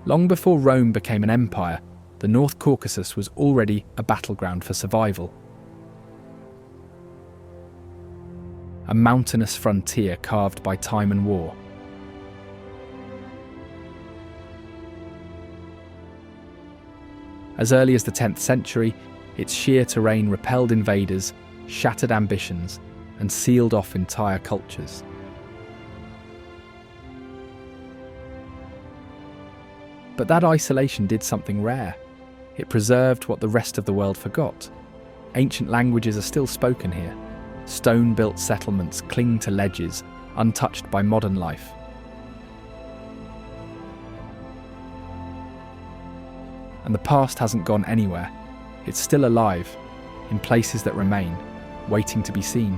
Long before Rome became an empire, the North Caucasus was already a battleground for survival. A mountainous frontier carved by time and war. As early as the 10th century, its sheer terrain repelled invaders, shattered ambitions, and sealed off entire cultures. But that isolation did something rare. It preserved what the rest of the world forgot. Ancient languages are still spoken here. Stone-built settlements cling to ledges, untouched by modern life. And the past hasn't gone anywhere. It's still alive, in places that remain, waiting to be seen.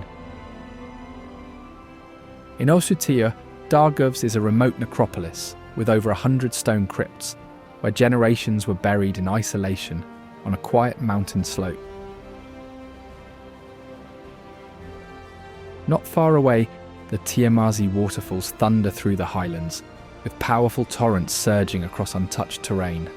In Osutia, Dargavs is a remote necropolis with over 100 stone crypts, where generations were buried in isolation on a quiet mountain slope. Not far away, the Tsey Waterfalls thunder through the highlands, with powerful torrents surging across untouched terrain.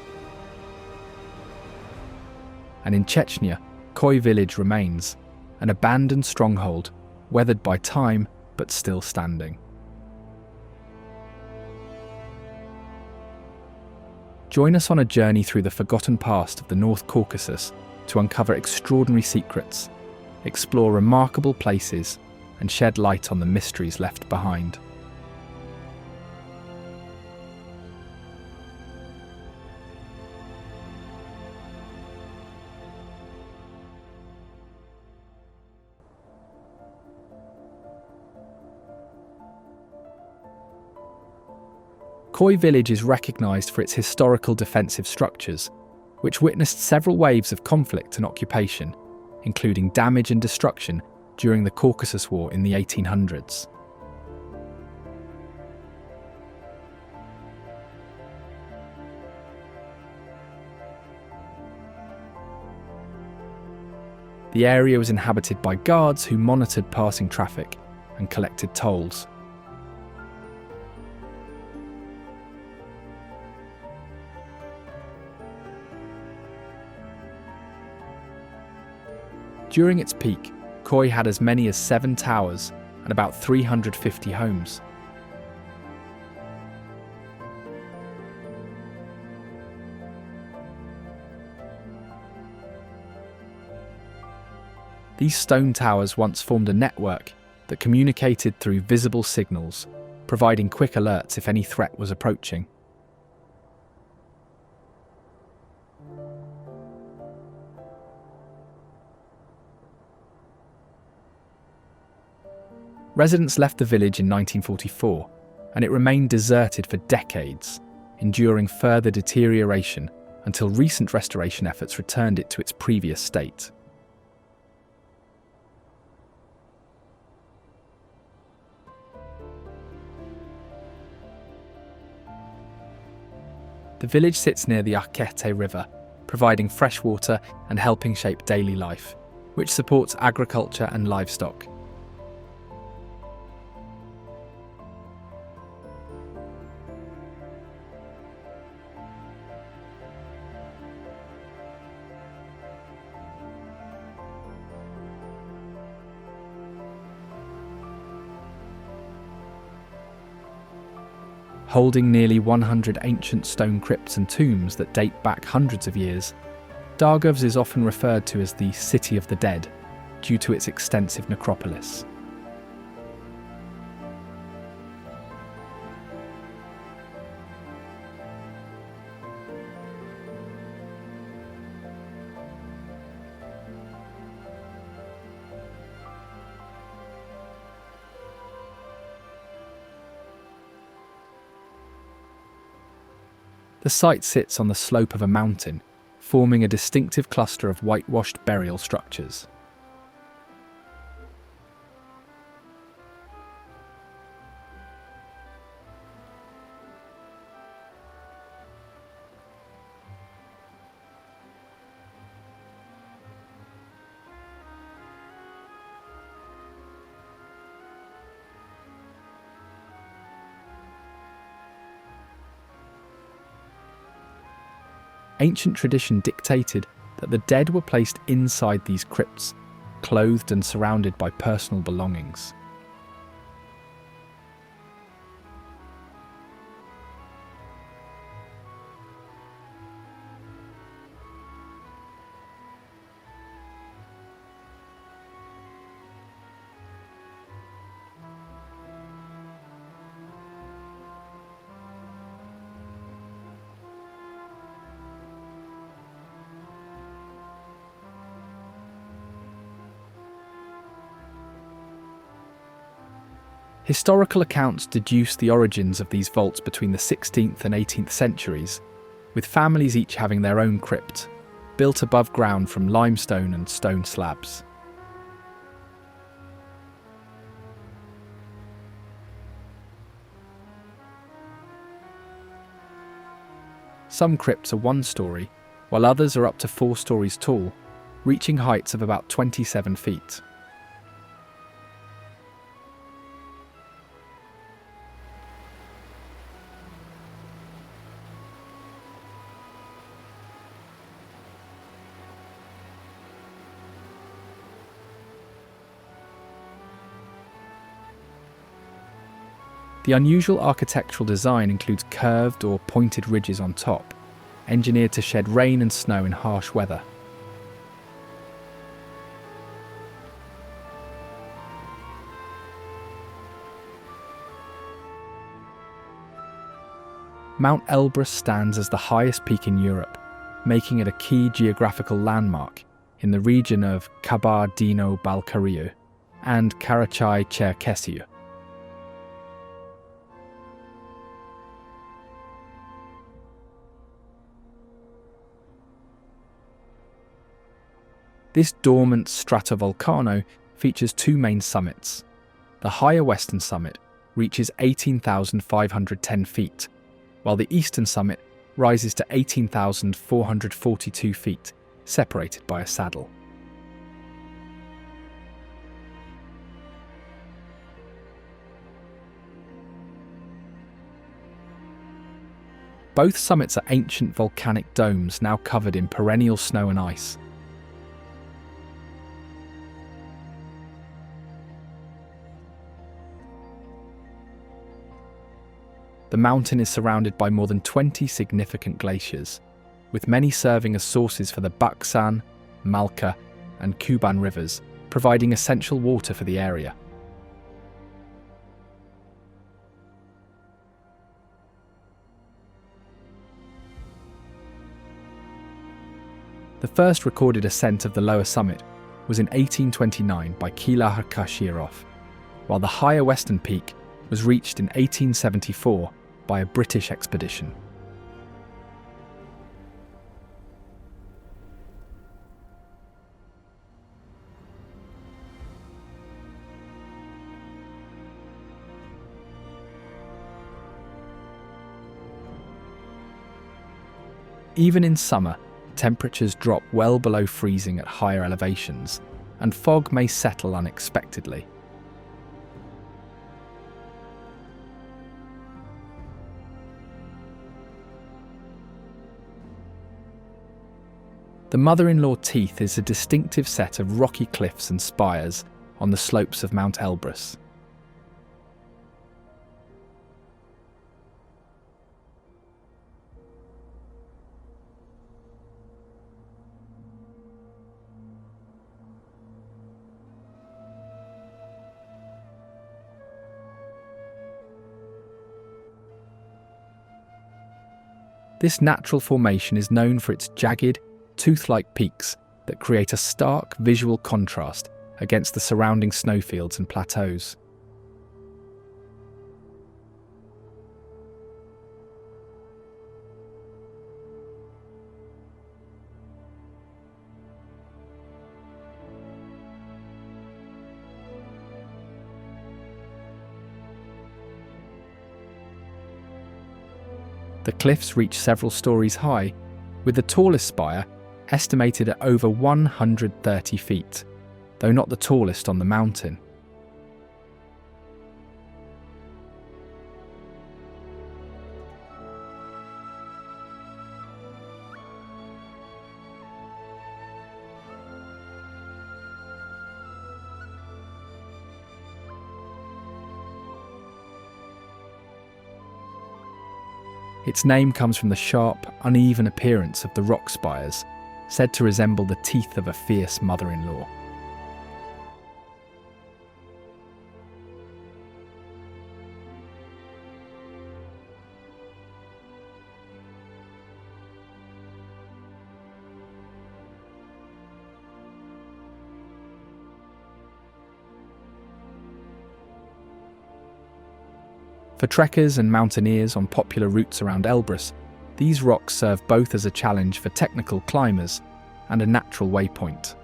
And in Chechnya, Koi village remains, an abandoned stronghold, weathered by time but still standing. Join us on a journey through the forgotten past of the North Caucasus to uncover extraordinary secrets, explore remarkable places, and shed light on the mysteries left behind. Koi village is recognised for its historical defensive structures, which witnessed several waves of conflict and occupation, including damage and destruction during the Caucasus War in the 1800s. The area was inhabited by guards who monitored passing traffic and collected tolls. During its peak, Koi had as many as 7 towers and about 350 homes. These stone towers once formed a network that communicated through visible signals, providing quick alerts if any threat was approaching. Residents left the village in 1944, and it remained deserted for decades, enduring further deterioration until recent restoration efforts returned it to its previous state. The village sits near the Akhete River, providing fresh water and helping shape daily life, which supports agriculture and livestock. Holding nearly 100 ancient stone crypts and tombs that date back hundreds of years, Dargavs is often referred to as the City of the Dead, due to its extensive necropolis. The site sits on the slope of a mountain, forming a distinctive cluster of whitewashed burial structures. Ancient tradition dictated that the dead were placed inside these crypts, clothed and surrounded by personal belongings. Historical accounts deduce the origins of these vaults between the 16th and 18th centuries, with families each having their own crypt, built above ground from limestone and stone slabs. Some crypts are 1 story, while others are up to 4 stories tall, reaching heights of about 27 feet. The unusual architectural design includes curved or pointed ridges on top, engineered to shed rain and snow in harsh weather. Mount Elbrus stands as the highest peak in Europe, making it a key geographical landmark in the region of Kabardino-Balkaria and Karakayasu. This dormant stratovolcano features 2 main summits. The higher western summit reaches 18,510 feet, while the eastern summit rises to 18,442 feet, separated by a saddle. Both summits are ancient volcanic domes now covered in perennial snow and ice. The mountain is surrounded by more than 20 significant glaciers, with many serving as sources for the Baksan, Malka, and Kuban rivers, providing essential water for the area. The first recorded ascent of the lower summit was in 1829 by Kila Hakashirov, while the higher western peak was reached in 1874 by a British expedition. Even in summer, temperatures drop well below freezing at higher elevations, and fog may settle unexpectedly. The mother-in-law teeth is a distinctive set of rocky cliffs and spires on the slopes of Mount Elbrus. This natural formation is known for its jagged, tooth-like peaks that create a stark visual contrast against the surrounding snowfields and plateaus. The cliffs reach several stories high, with the tallest spire estimated at over 130 feet, though not the tallest on the mountain. Its name comes from the sharp, uneven appearance of the rock spires, said to resemble the teeth of a fierce mother-in-law. For trekkers and mountaineers on popular routes around Elbrus, these rocks serve both as a challenge for technical climbers and a natural waypoint.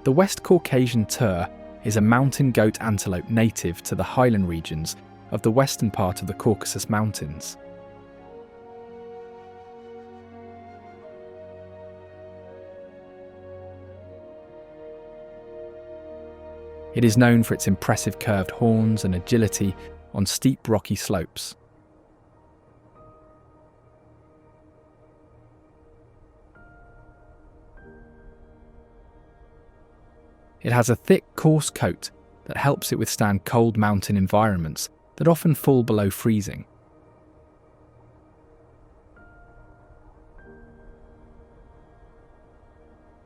The West Caucasian tur is a mountain goat antelope native to the highland regions of the western part of the Caucasus Mountains. It is known for its impressive curved horns and agility on steep rocky slopes. It has a thick, coarse coat that helps it withstand cold mountain environments that often fall below freezing.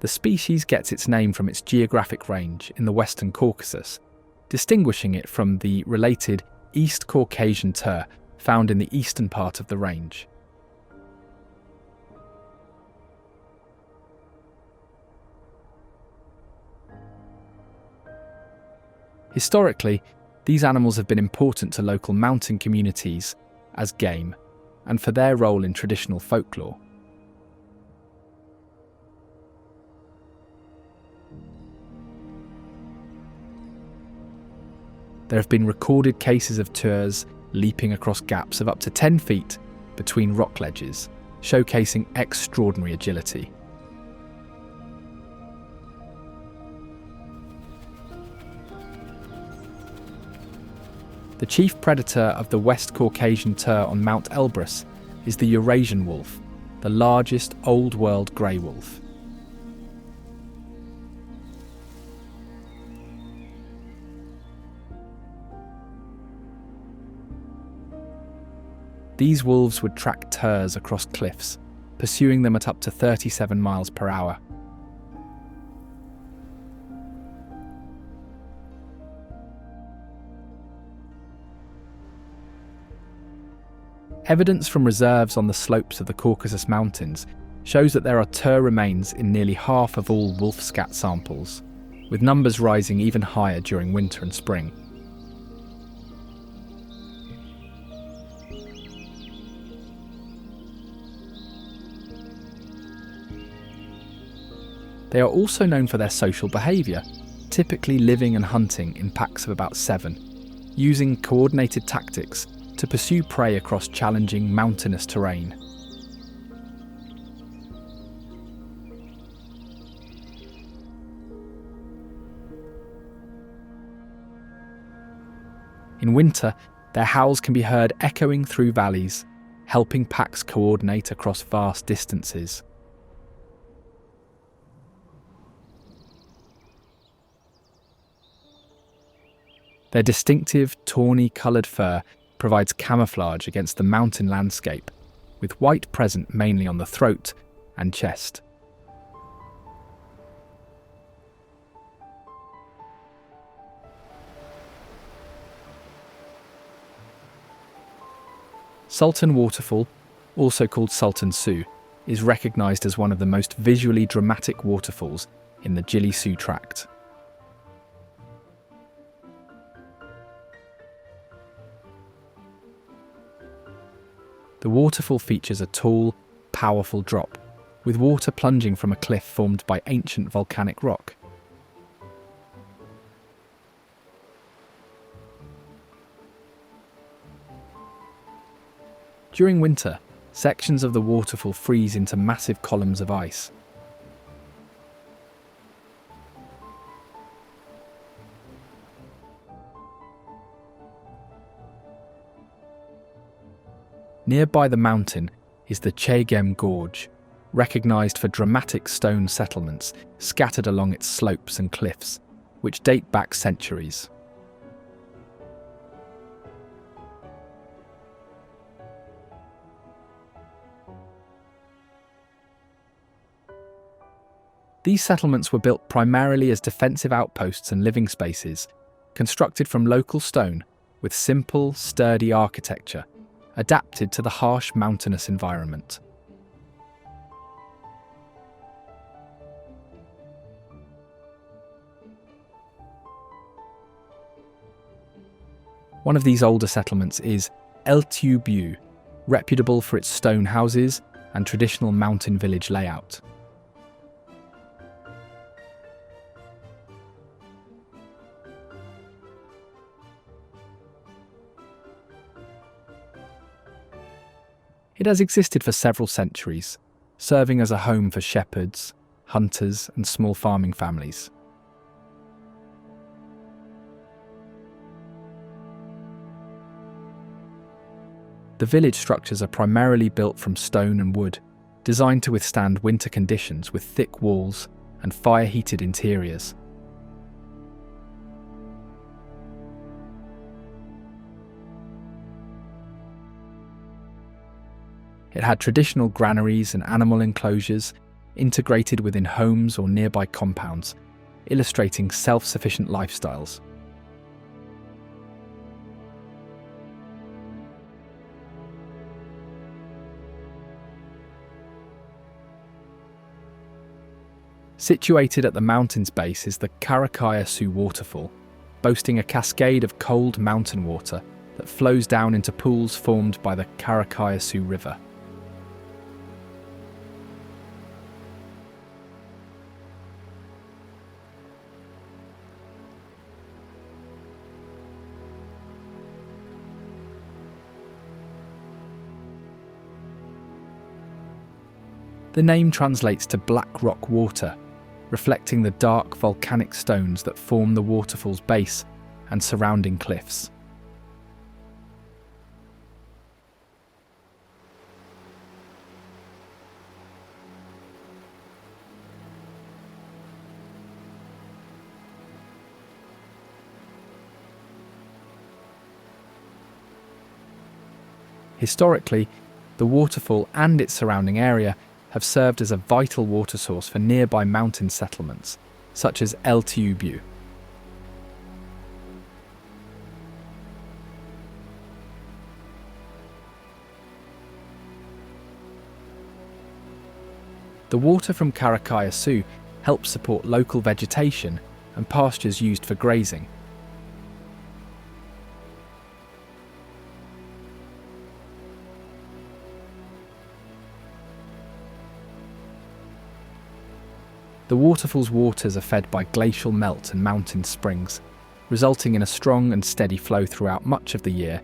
The species gets its name from its geographic range in the Western Caucasus, distinguishing it from the related East Caucasian tur found in the eastern part of the range. Historically, these animals have been important to local mountain communities as game and for their role in traditional folklore. There have been recorded cases of turs leaping across gaps of up to 10 feet between rock ledges, showcasing extraordinary agility. The chief predator of the West Caucasian tur on Mount Elbrus is the Eurasian wolf, the largest Old World grey wolf. These wolves would track turs across cliffs, pursuing them at up to 37 miles per hour. Evidence from reserves on the slopes of the Caucasus Mountains shows that there are tur remains in nearly half of all wolf scat samples, with numbers rising even higher during winter and spring. They are also known for their social behaviour, typically living and hunting in packs of about 7, using coordinated tactics to pursue prey across challenging mountainous terrain. In winter, their howls can be heard echoing through valleys, helping packs coordinate across vast distances. Their distinctive, tawny-coloured fur provides camouflage against the mountain landscape, with white present mainly on the throat and chest. Sultan Waterfall, also called Sultan Su, is recognised as one of the most visually dramatic waterfalls in the Gili-Su tract. The waterfall features a tall, powerful drop, with water plunging from a cliff formed by ancient volcanic rock. During winter, sections of the waterfall freeze into massive columns of ice. Nearby the mountain is the Cheget Gorge, recognised for dramatic stone settlements scattered along its slopes and cliffs, which date back centuries. These settlements were built primarily as defensive outposts and living spaces, constructed from local stone with simple, sturdy architecture, adapted to the harsh mountainous environment. One of these older settlements is Eltyb, reputable for its stone houses and traditional mountain village layout. It has existed for several centuries, serving as a home for shepherds, hunters, and small farming families. The village structures are primarily built from stone and wood, designed to withstand winter conditions with thick walls and fire-heated interiors. It had traditional granaries and animal enclosures integrated within homes or nearby compounds, illustrating self-sufficient lifestyles. Situated at the mountain's base is the Karakayasu Waterfall, boasting a cascade of cold mountain water that flows down into pools formed by the Karakayasu River. The name translates to black rock water, reflecting the dark volcanic stones that form the waterfall's base and surrounding cliffs. Historically, the waterfall and its surrounding area have served as a vital water source for nearby mountain settlements, such as Eltyb. The water from Karakayasu helps support local vegetation and pastures used for grazing. The waterfall's waters are fed by glacial melt and mountain springs, resulting in a strong and steady flow throughout much of the year,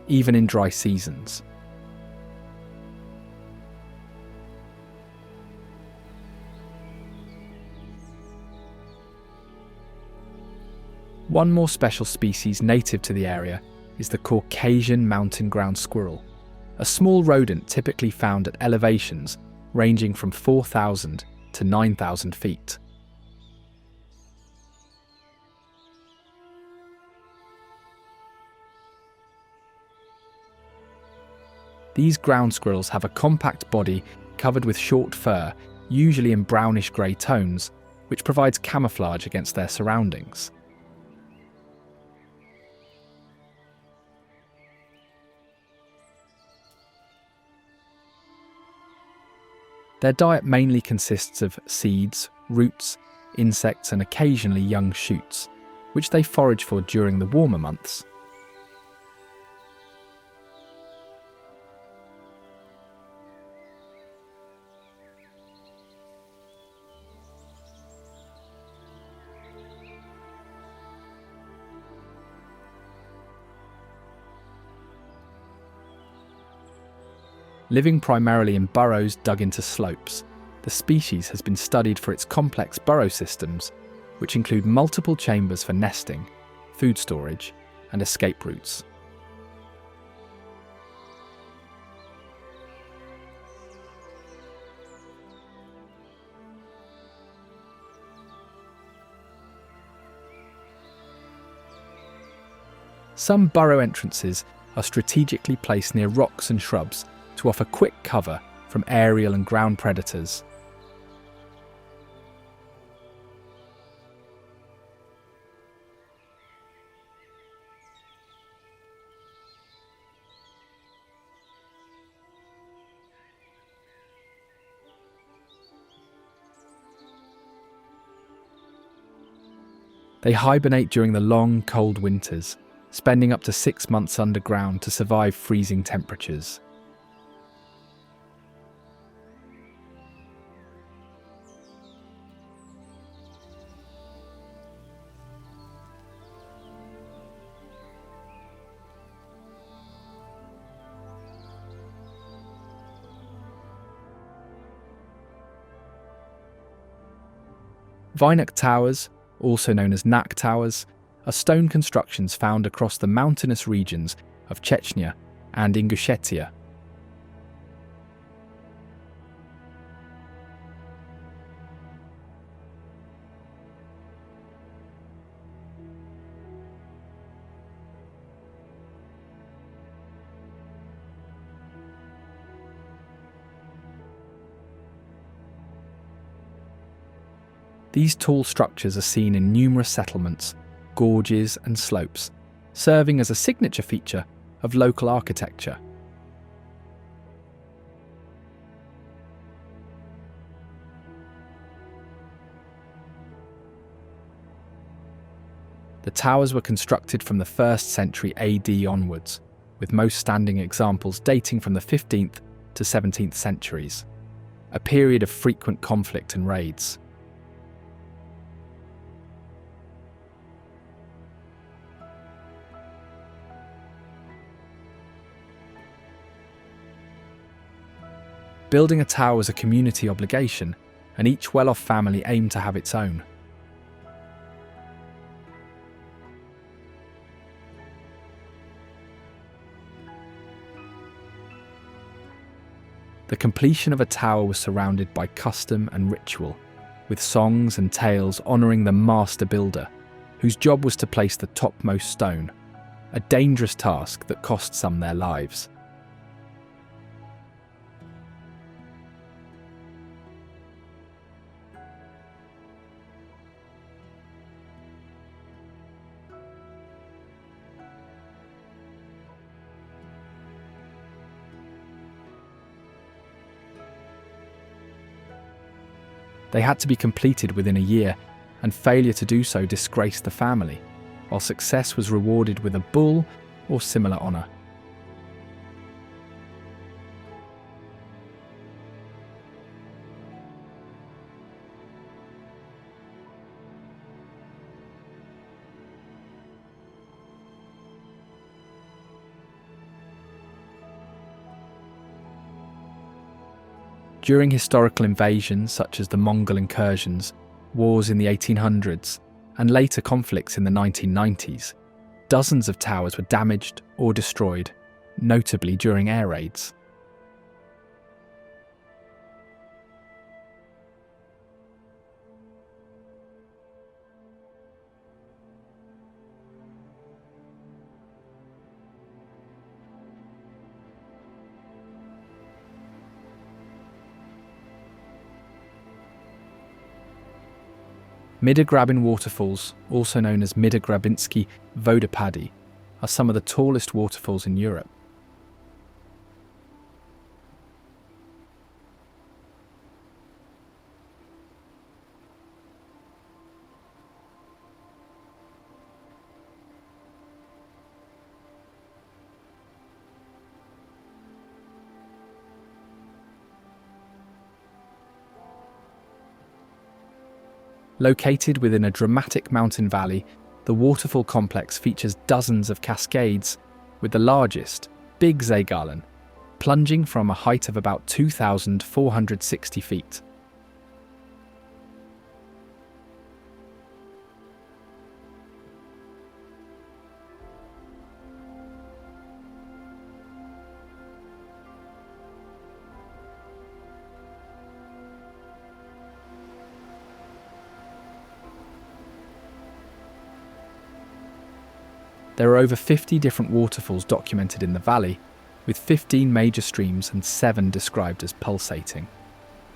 even in dry seasons. One more special species native to the area is the Caucasian mountain ground squirrel, a small rodent typically found at elevations ranging from 4,000 to 9,000 feet. These ground squirrels have a compact body covered with short fur, usually in brownish-grey tones, which provides camouflage against their surroundings. Their diet mainly consists of seeds, roots, insects, and occasionally young shoots, which they forage for during the warmer months. Living primarily in burrows dug into slopes, the species has been studied for its complex burrow systems, which include multiple chambers for nesting, food storage, and escape routes. Some burrow entrances are strategically placed near rocks and shrubs to offer quick cover from aerial and ground predators. They hibernate during the long, cold winters, spending up to 6 months underground to survive freezing temperatures. Vainakh towers, also known as Nakh towers, are stone constructions found across the mountainous regions of Chechnya and Ingushetia. These tall structures are seen in numerous settlements, gorges and slopes, serving as a signature feature of local architecture. The towers were constructed from the 1st century AD onwards, with most standing examples dating from the 15th to 17th centuries, a period of frequent conflict and raids. Building a tower was a community obligation, and each well-off family aimed to have its own. The completion of a tower was surrounded by custom and ritual, with songs and tales honouring the master builder, whose job was to place the topmost stone, a dangerous task that cost some their lives. They had to be completed within a year, and failure to do so disgraced the family, while success was rewarded with a bull or similar honour. During historical invasions such as the Mongol incursions, wars in the 1800s, and later conflicts in the 1990s, dozens of towers were damaged or destroyed, notably during air raids. Midagrabin waterfalls, also known as Midagrabinsky Vodopady, are some of the tallest waterfalls in Europe. Located within a dramatic mountain valley, the waterfall complex features dozens of cascades, with the largest, Bizzare, plunging from a height of about 2,460 feet. There are over 50 different waterfalls documented in the valley, with 15 major streams and 7 described as pulsating,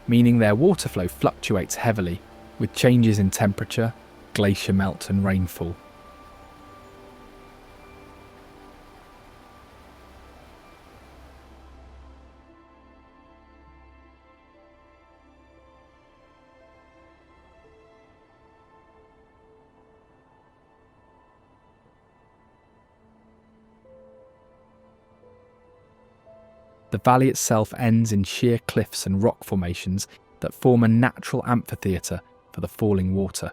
meaning their water flow fluctuates heavily with changes in temperature, glacier melt and rainfall. The valley itself ends in sheer cliffs and rock formations that form a natural amphitheatre for the falling water.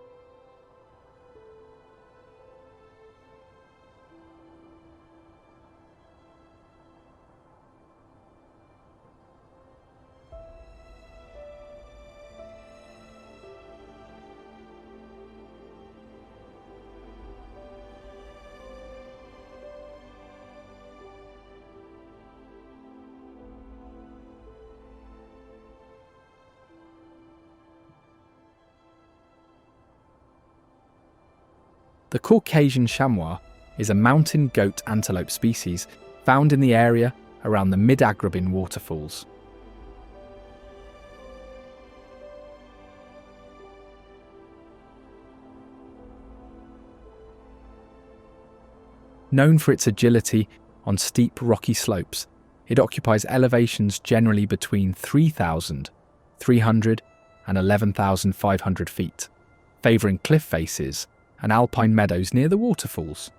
The Caucasian chamois is a mountain goat antelope species found in the area around the Midagrabin waterfalls. Known for its agility on steep rocky slopes, it occupies elevations generally between 3,300 and 11,500 feet, favouring cliff faces and alpine meadows near the waterfalls.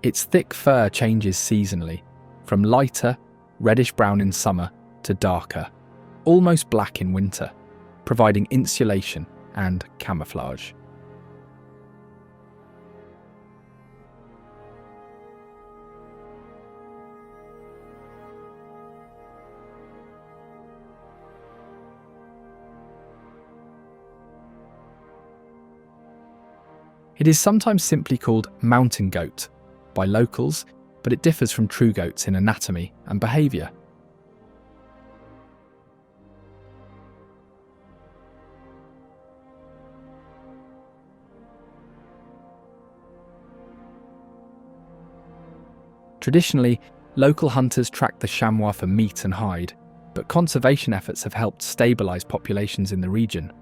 Its thick fur changes seasonally, from lighter, reddish-brown in summer to darker, almost black in winter, providing insulation and camouflage. It is sometimes simply called mountain goat by locals, but it differs from true goats in anatomy and behaviour. Traditionally, local hunters track the chamois for meat and hide, but conservation efforts have helped stabilise populations in the region.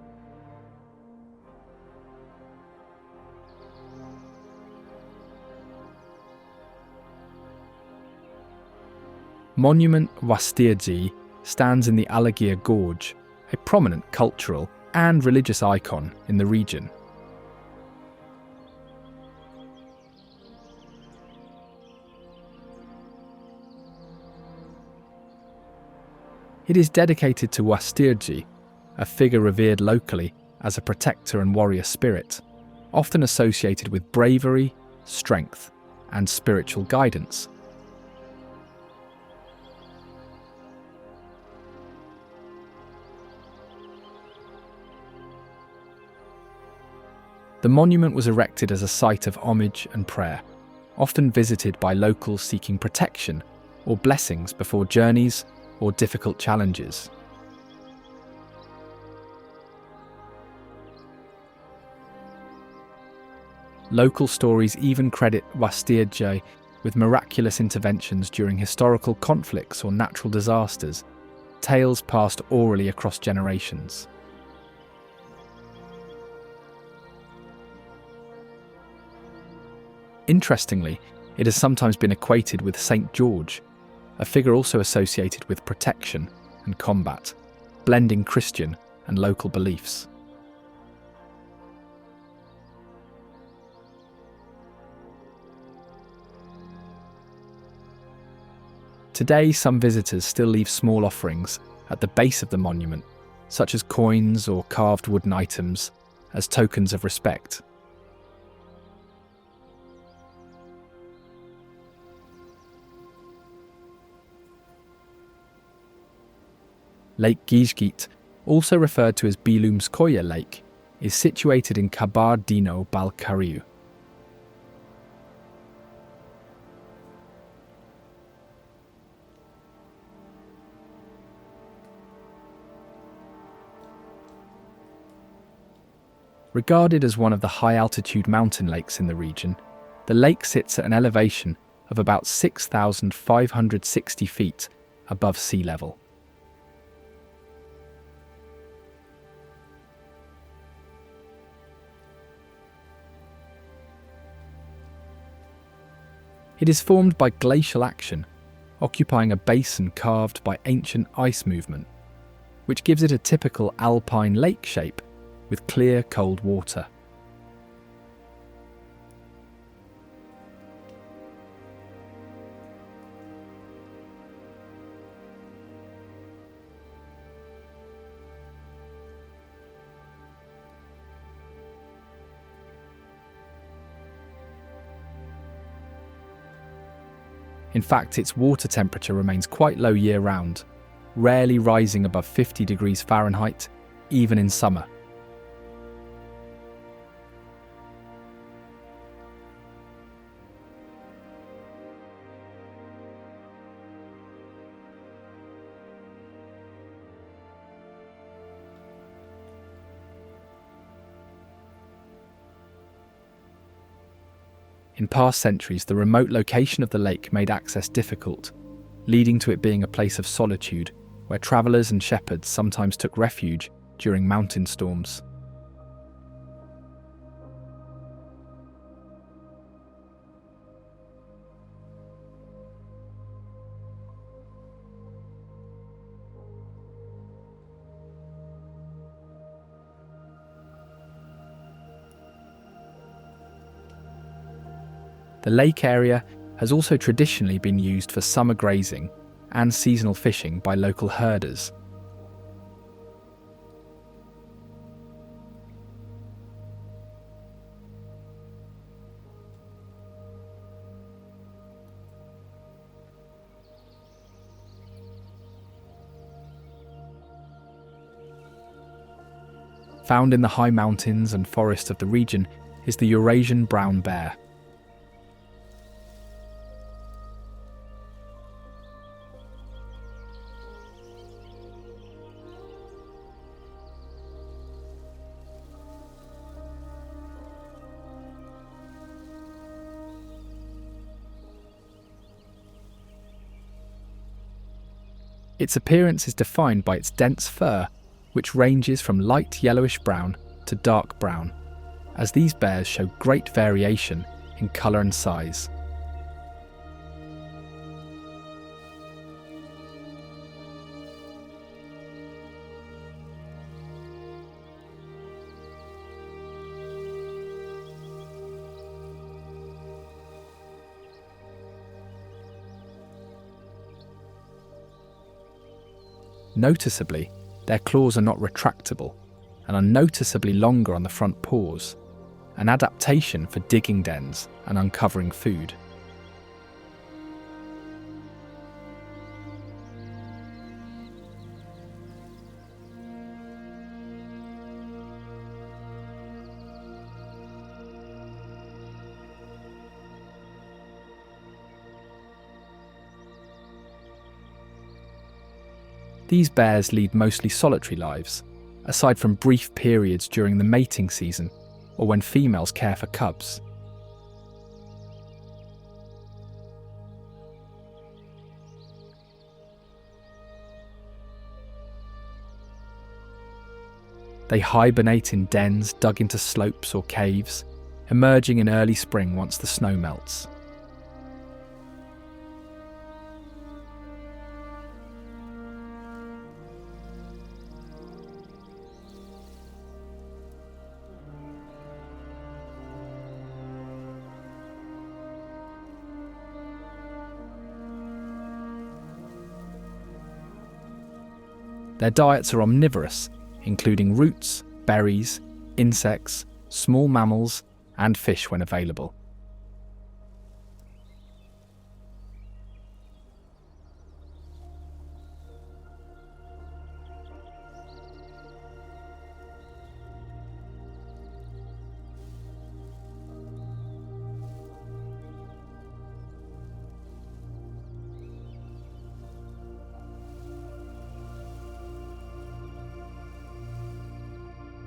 Monument Wastyrji stands in the Alagia Gorge, a prominent cultural and religious icon in the region. It is dedicated to Wastyrji, a figure revered locally as a protector and warrior spirit, often associated with bravery, strength, and spiritual guidance. The monument was erected as a site of homage and prayer, often visited by locals seeking protection or blessings before journeys or difficult challenges. Local stories even credit Wastyrji with miraculous interventions during historical conflicts or natural disasters, tales passed orally across generations. Interestingly, it has sometimes been equated with St. George, a figure also associated with protection and combat, blending Christian and local beliefs. Today, some visitors still leave small offerings at the base of the monument, such as coins or carved wooden items, as tokens of respect. Lake Gishgit also referred to as Belumskoye Lake, is situated in Kabardino-Balkaria. Regarded as one of the high-altitude mountain lakes in the region, the lake sits at an elevation of about 6,560 feet above sea level. It is formed by glacial action, occupying a basin carved by ancient ice movement, which gives it a typical alpine lake shape with clear, cold water. In fact, its water temperature remains quite low year-round, rarely rising above 50 degrees Fahrenheit, even in summer. In past centuries, the remote location of the lake made access difficult, leading to it being a place of solitude where travellers and shepherds sometimes took refuge during mountain storms. The lake area has also traditionally been used for summer grazing and seasonal fishing by local herders. Found in the high mountains and forests of the region is the Eurasian brown bear. Its appearance is defined by its dense fur, which ranges from light yellowish brown to dark brown, as these bears show great variation in colour and size. Noticeably, their claws are not retractable and are noticeably longer on the front paws, an adaptation for digging dens and uncovering food. These bears lead mostly solitary lives, aside from brief periods during the mating season or when females care for cubs. They hibernate in dens dug into slopes or caves, emerging in early spring once the snow melts. Their diets are omnivorous, including roots, berries, insects, small mammals, and fish when available.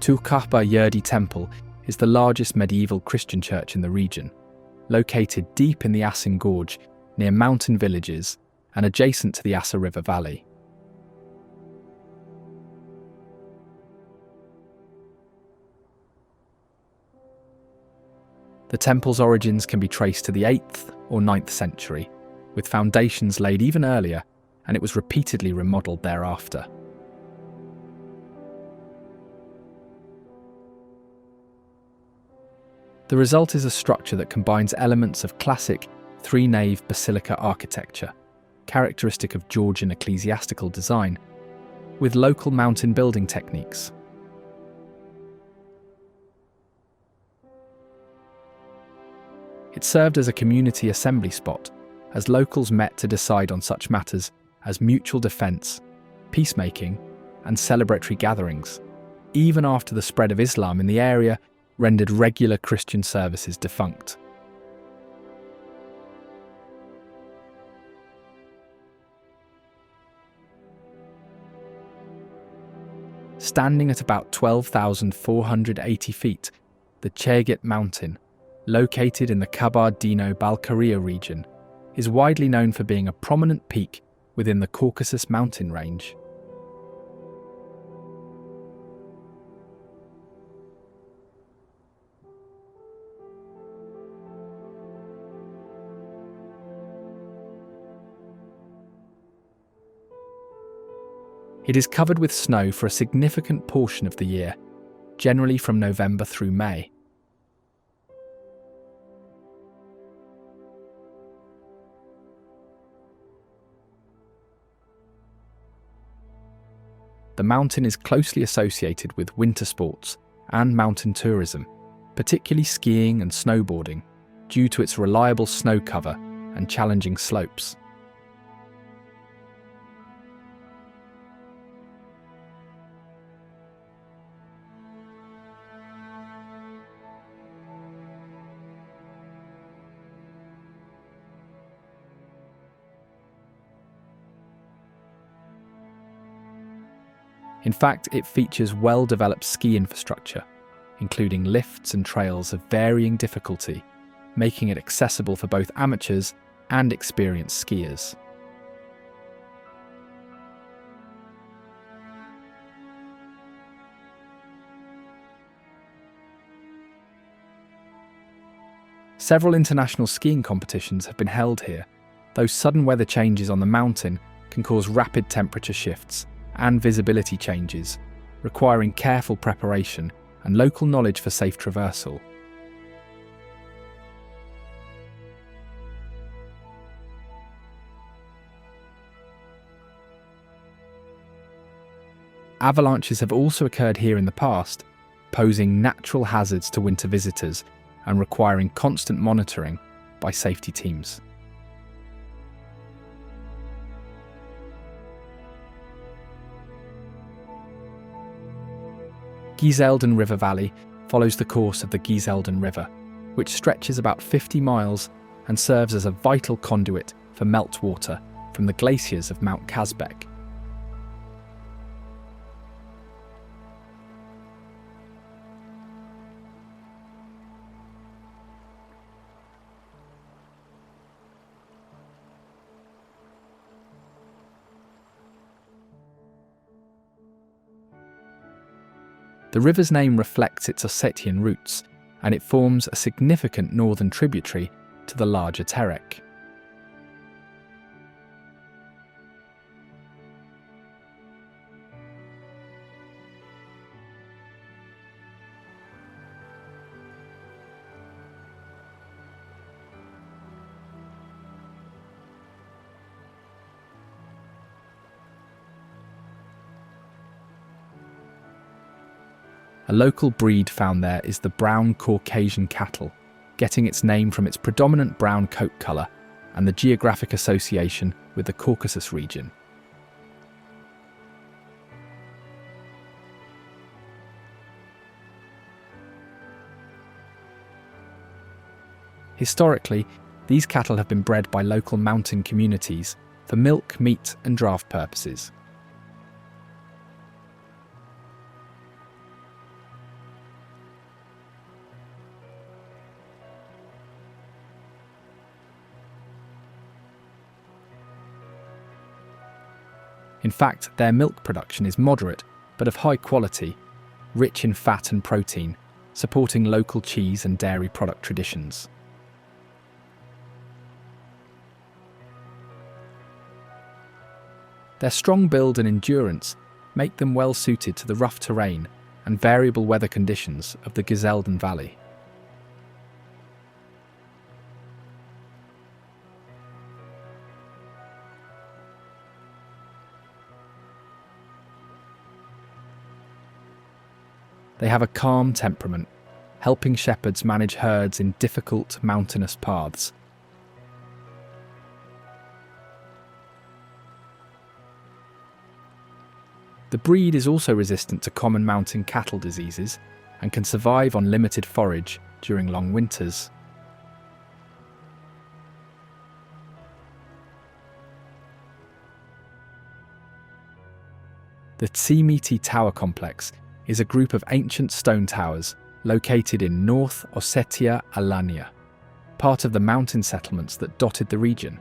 Tkhaba-Yerdy Temple is the largest medieval Christian church in the region, located deep in the Asin Gorge near mountain villages and adjacent to the Asa River Valley. The temple's origins can be traced to the 8th or 9th century, with foundations laid even earlier, and it was repeatedly remodeled thereafter. The result is a structure that combines elements of classic three-nave basilica architecture, characteristic of Georgian ecclesiastical design, with local mountain building techniques. It served as a community assembly spot, as locals met to decide on such matters as mutual defence, peacemaking, and celebratory gatherings, even after the spread of Islam in the area rendered regular Christian services defunct. Standing at about 12,480 feet, the Cheget mountain, located in the Kabardino-Balkaria region, is widely known for being a prominent peak within the Caucasus mountain range. It is covered with snow for a significant portion of the year, generally from November through May. The mountain is closely associated with winter sports and mountain tourism, particularly skiing and snowboarding, due to its reliable snow cover and challenging slopes. In fact, it features well-developed ski infrastructure, including lifts and trails of varying difficulty, making it accessible for both amateurs and experienced skiers. Several international skiing competitions have been held here, though sudden weather changes on the mountain can cause rapid temperature shifts and visibility changes, requiring careful preparation and local knowledge for safe traversal. Avalanches have also occurred here in the past, posing natural hazards to winter visitors and requiring constant monitoring by safety teams. Gizeldon River Valley follows the course of the Gizeldon River, which stretches about 50 miles and serves as a vital conduit for meltwater from the glaciers of Mount Kazbek. The river's name reflects its Ossetian roots, and it forms a significant northern tributary to the larger Terek. A local breed found there is the brown Caucasian cattle, getting its name from its predominant brown coat colour and the geographic association with the Caucasus region. Historically, these cattle have been bred by local mountain communities for milk, meat and draft purposes. In fact, their milk production is moderate but of high quality, rich in fat and protein, supporting local cheese and dairy product traditions. Their strong build and endurance make them well suited to the rough terrain and variable weather conditions of the Gizeldon Valley. They have a calm temperament, helping shepherds manage herds in difficult mountainous paths. The breed is also resistant to common mountain cattle diseases and can survive on limited forage during long winters. The Tsey Tower Complex is a group of ancient stone towers located in North Ossetia Alania, part of the mountain settlements that dotted the region.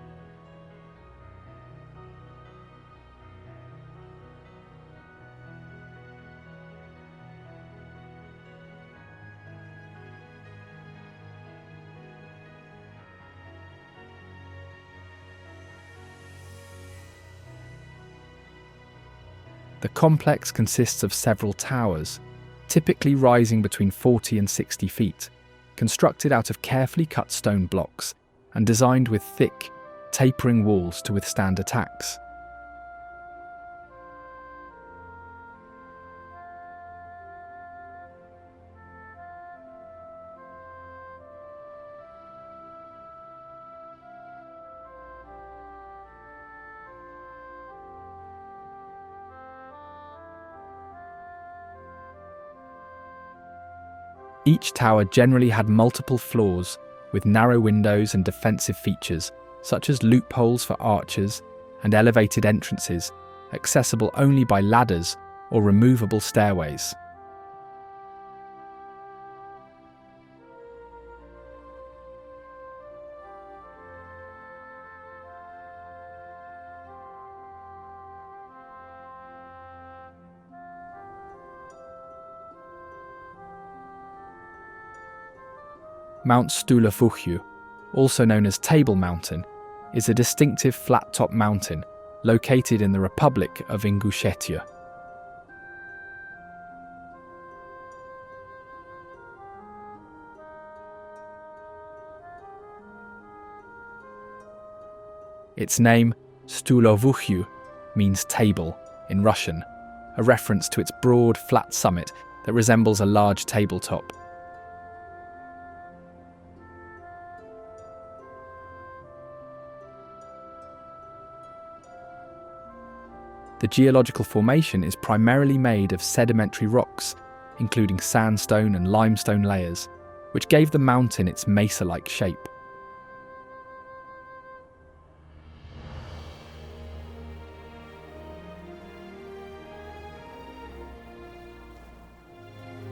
The complex consists of several towers, typically rising between 40 and 60 feet, constructed out of carefully cut stone blocks and designed with thick, tapering walls to withstand attacks. Each tower generally had multiple floors with narrow windows and defensive features, such as loopholes for archers and elevated entrances, accessible only by ladders or removable stairways. Mount Stolovaya, also known as Table Mountain, is a distinctive flat-top mountain located in the Republic of Ingushetia. Its name, Stolovaya, means table in Russian, a reference to its broad, flat summit that resembles a large tabletop. The geological formation is primarily made of sedimentary rocks, including sandstone and limestone layers, which gave the mountain its mesa-like shape.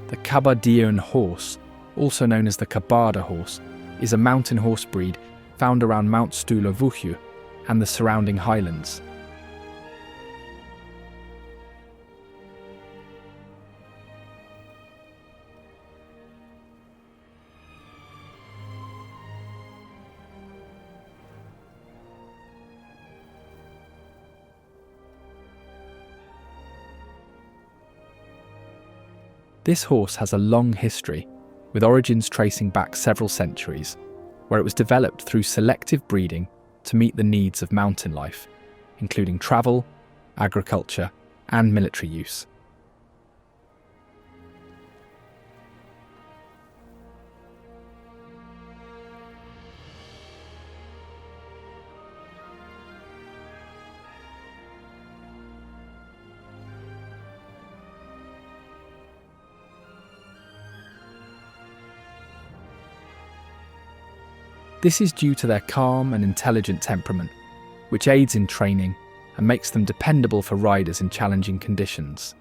The Kabardino horse, also known as the Kabarda horse, is a mountain horse breed found around Mount Stolovaya and the surrounding highlands. This horse has a long history, with origins tracing back several centuries, where it was developed through selective breeding to meet the needs of mountain life, including travel, agriculture, and military use. This is due to their calm and intelligent temperament, which aids in training and makes them dependable for riders in challenging conditions.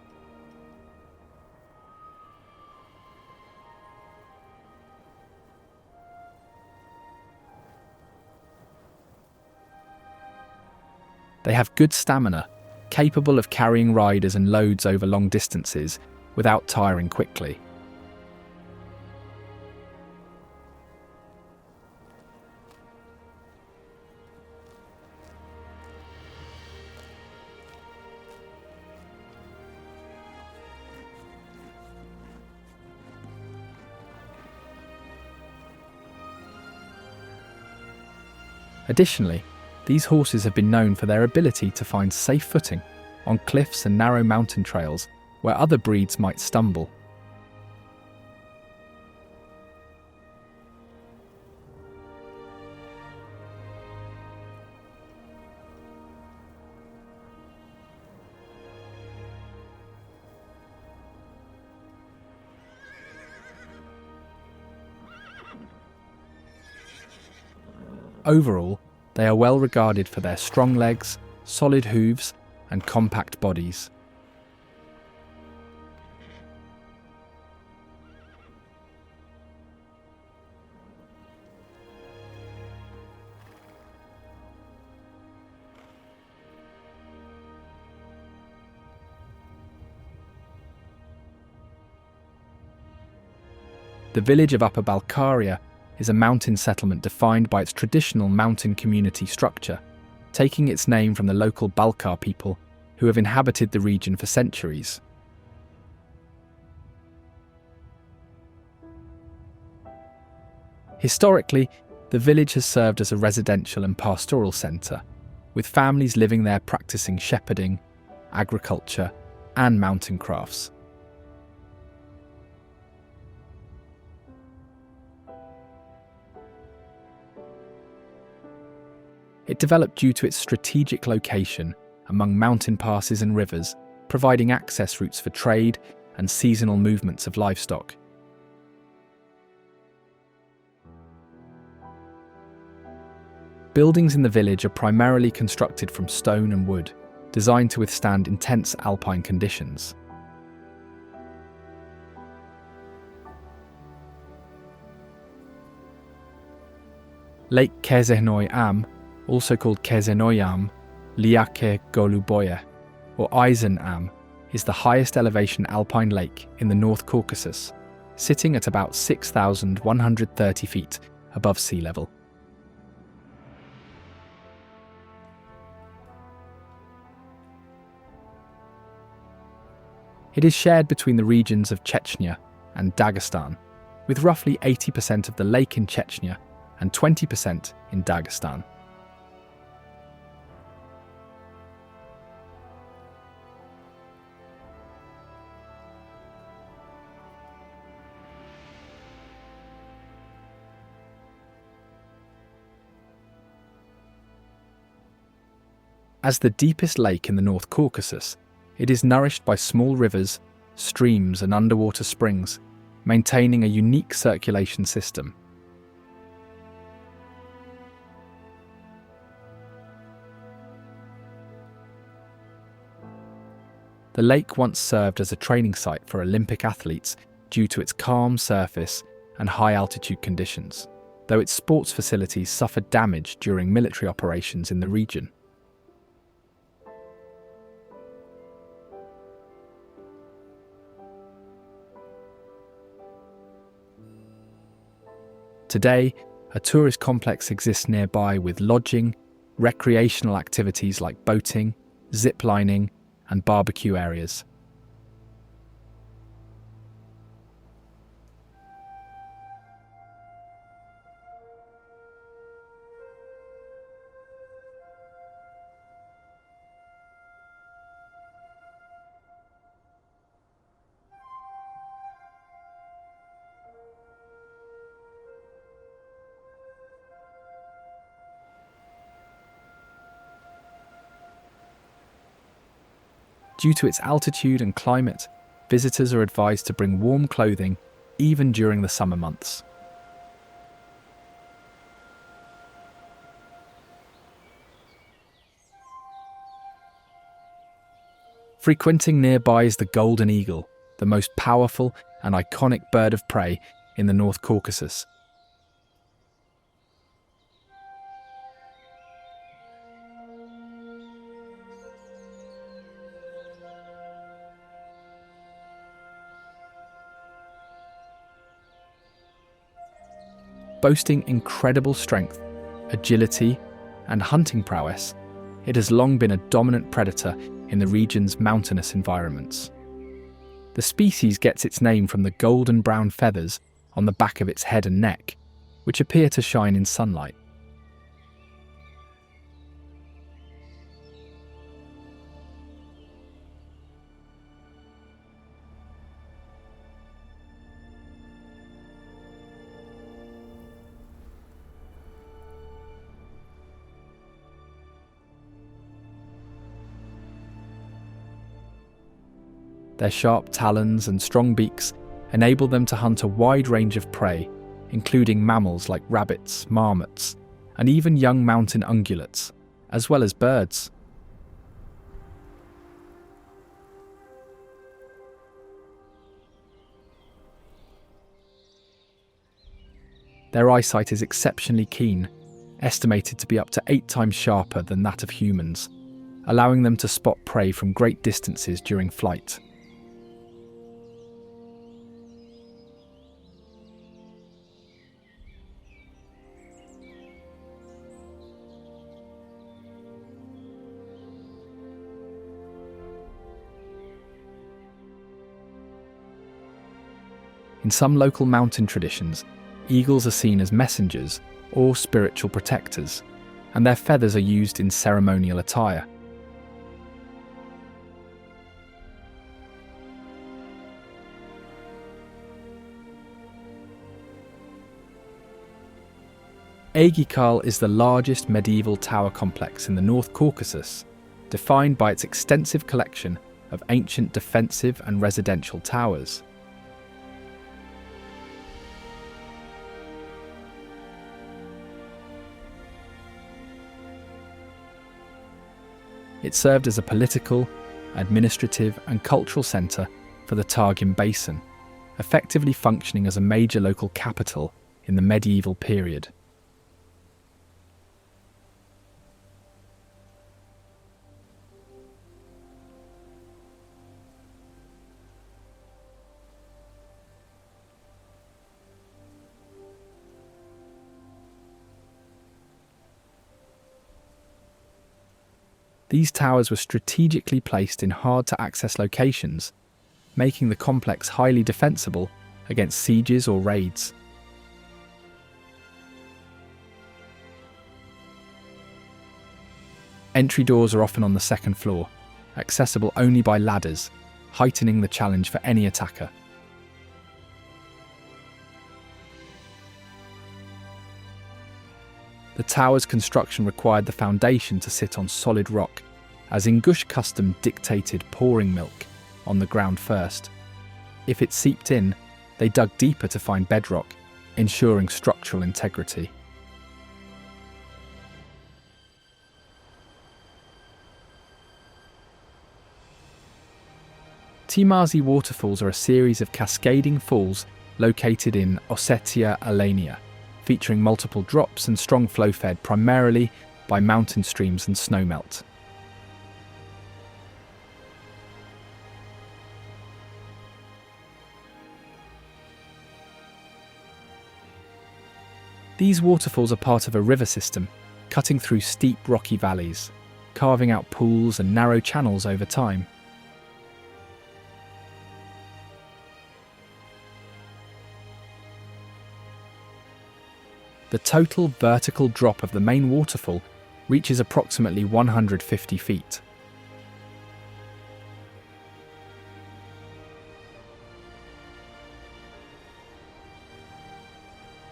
They have good stamina, capable of carrying riders and loads over long distances without tiring quickly. Additionally, these horses have been known for their ability to find safe footing on cliffs and narrow mountain trails where other breeds might stumble. Overall, they are well regarded for their strong legs, solid hooves, and compact bodies. The village of Upper Balkaria is a mountain settlement defined by its traditional mountain community structure, taking its name from the local Balkar people who have inhabited the region for centuries. Historically, the village has served as a residential and pastoral centre, with families living there practicing shepherding, agriculture, and mountain crafts. It developed due to its strategic location among mountain passes and rivers, providing access routes for trade and seasonal movements of livestock. Buildings in the village are primarily constructed from stone and wood, designed to withstand intense alpine conditions. Lake Kezenoi Am, also called Kezenoi Am, Liake Goluboye, or Eisen Am, is the highest elevation alpine lake in the North Caucasus, sitting at about 6,130 feet above sea level. It is shared between the regions of Chechnya and Dagestan, with roughly 80% of the lake in Chechnya and 20% in Dagestan. As the deepest lake in the North Caucasus, it is nourished by small rivers, streams and underwater springs, maintaining a unique circulation system. The lake once served as a training site for Olympic athletes due to its calm surface and high altitude conditions, though its sports facilities suffered damage during military operations in the region. Today, a tourist complex exists nearby with lodging, recreational activities like boating, zip lining, and barbecue areas. Due to its altitude and climate, visitors are advised to bring warm clothing even during the summer months. Frequenting nearby is the golden eagle, the most powerful and iconic bird of prey in the North Caucasus. Boasting incredible strength, agility, and hunting prowess, it has long been a dominant predator in the region's mountainous environments. The species gets its name from the golden brown feathers on the back of its head and neck, which appear to shine in sunlight. Their sharp talons and strong beaks enable them to hunt a wide range of prey, including mammals like rabbits, marmots, and even young mountain ungulates, as well as birds. Their eyesight is exceptionally keen, estimated to be up to 8 times sharper than that of humans, allowing them to spot prey from great distances during flight. In some local mountain traditions, eagles are seen as messengers or spiritual protectors, and their feathers are used in ceremonial attire. Aegikal is the largest medieval tower complex in the North Caucasus, defined by its extensive collection of ancient defensive and residential towers. It served as a political, administrative and cultural centre for the Targim Basin, effectively functioning as a major local capital in the medieval period. These towers were strategically placed in hard-to-access locations, making the complex highly defensible against sieges or raids. Entry doors are often on the second floor, accessible only by ladders, heightening the challenge for any attacker. The tower's construction required the foundation to sit on solid rock, as Ingush custom dictated pouring milk on the ground first. If it seeped in, they dug deeper to find bedrock, ensuring structural integrity. Tsey Waterfalls are a series of cascading falls located in Ossetia Alania, featuring multiple drops and strong flow fed primarily by mountain streams and snowmelt. These waterfalls are part of a river system, cutting through steep rocky valleys, carving out pools and narrow channels over time. The total vertical drop of the main waterfall reaches approximately 150 feet.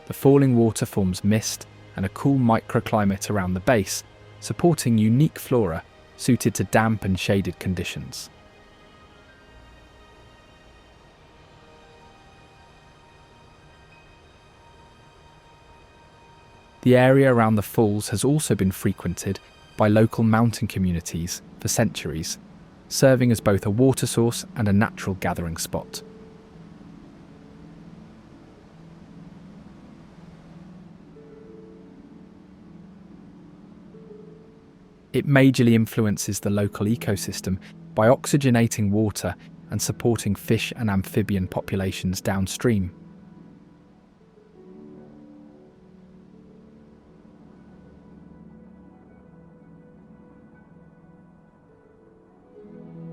The falling water forms mist and a cool microclimate around the base, supporting unique flora suited to damp and shaded conditions. The area around the falls has also been frequented by local mountain communities for centuries, serving as both a water source and a natural gathering spot. It majorly influences the local ecosystem by oxygenating water and supporting fish and amphibian populations downstream.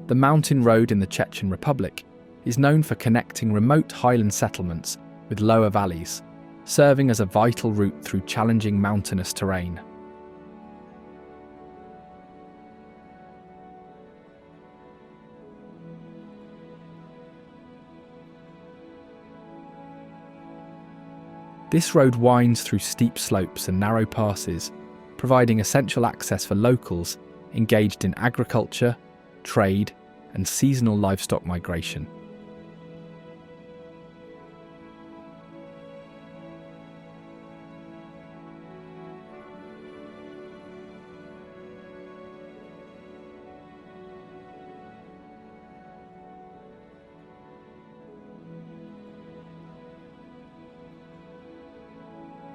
The mountain road in the Chechen Republic is known for connecting remote highland settlements with lower valleys, serving as a vital route through challenging mountainous terrain. This road winds through steep slopes and narrow passes, providing essential access for locals engaged in agriculture, trade, and seasonal livestock migration.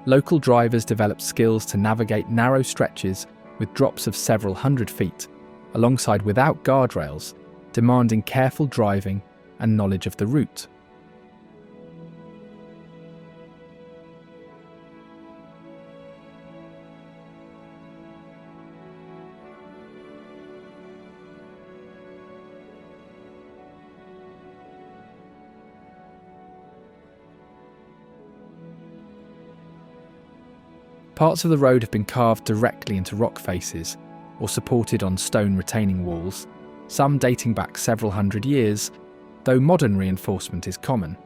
Local drivers developed skills to navigate narrow stretches with drops of several hundred feet, alongside without guardrails, demanding careful driving and knowledge of the route. Parts of the road have been carved directly into rock faces or supported on stone retaining walls, some dating back several hundred years, though modern reinforcement is common.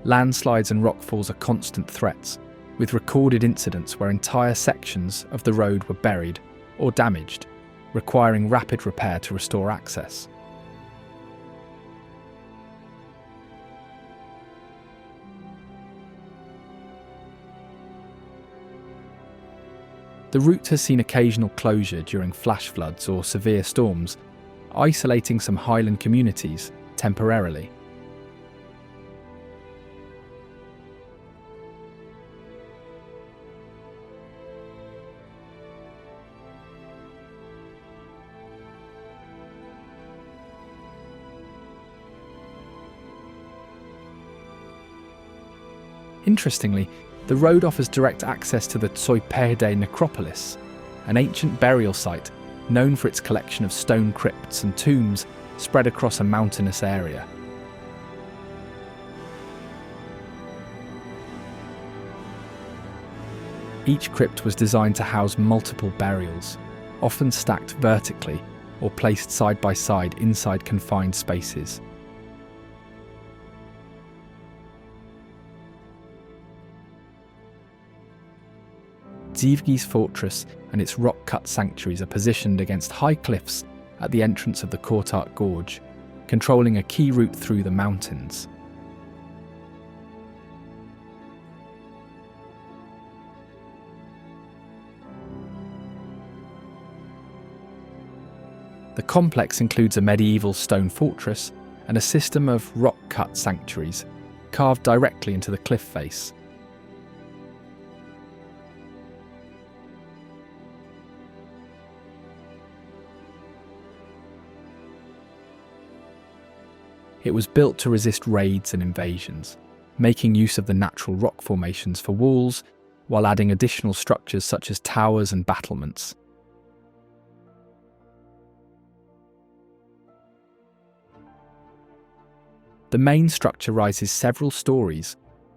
Landslides and rockfalls are constant threats, with recorded incidents where entire sections of the road were buried or damaged, requiring rapid repair to restore access. The route has seen occasional closure during flash floods or severe storms, isolating some highland communities temporarily. Interestingly, the road offers direct access to the Tsey necropolis, an ancient burial site known for its collection of stone crypts and tombs spread across a mountainous area. Each crypt was designed to house multiple burials, often stacked vertically or placed side by side inside confined spaces. Dziwgi's fortress and its rock-cut sanctuaries are positioned against high cliffs at the entrance of the Kortark Gorge, controlling a key route through the mountains. The complex includes a medieval stone fortress and a system of rock-cut sanctuaries carved directly into the cliff face. It was built to resist raids and invasions, making use of the natural rock formations for walls, while adding additional structures such as towers and battlements. The main structure rises several stories,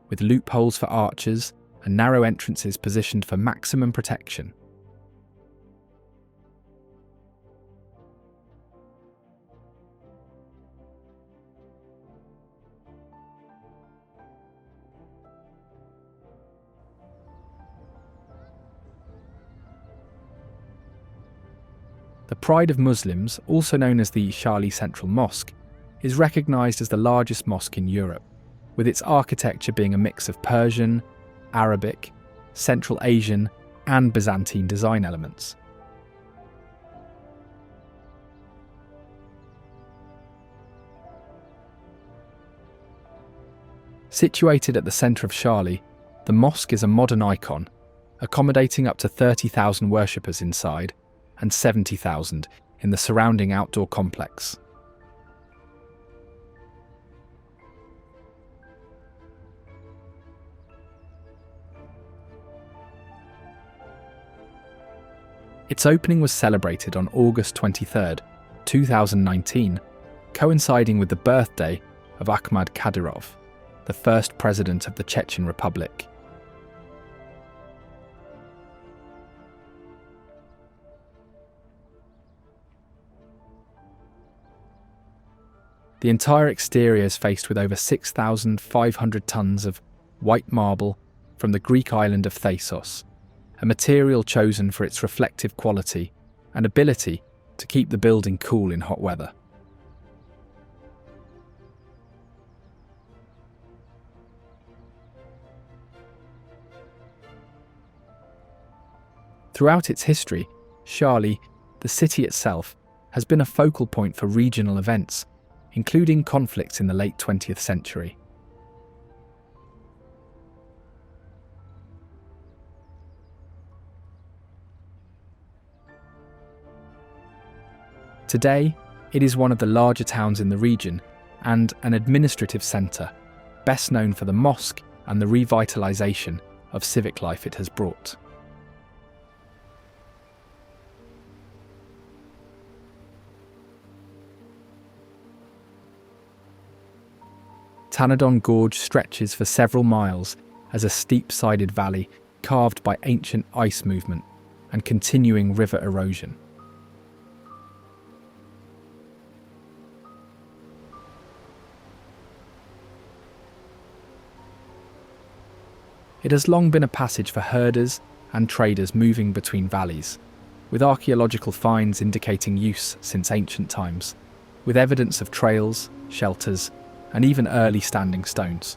with loopholes for archers and narrow entrances positioned for maximum protection. The Pride of Muslims, also known as the Shali Central Mosque, is recognised as the largest mosque in Europe, with its architecture being a mix of Persian, Arabic, Central Asian and Byzantine design elements. Situated at the centre of Shali, the mosque is a modern icon, accommodating up to 30,000 worshippers inside and 70,000 in the surrounding outdoor complex. Its opening was celebrated on August 23, 2019, coinciding with the birthday of Akhmad Kadyrov, the first president of the Chechen Republic. The entire exterior is faced with over 6,500 tons of white marble from the Greek island of Thasos, a material chosen for its reflective quality and ability to keep the building cool in hot weather. Throughout its history, Shali, the city itself, has been a focal point for regional events, including conflicts in the late 20th century. Today, it is one of the larger towns in the region and an administrative centre, best known for the mosque and the revitalisation of civic life it has brought. Tanadon Gorge stretches for several miles as a steep-sided valley carved by ancient ice movement and continuing river erosion. It has long been a passage for herders and traders moving between valleys, with archaeological finds indicating use since ancient times, with evidence of trails, shelters, and even early standing stones.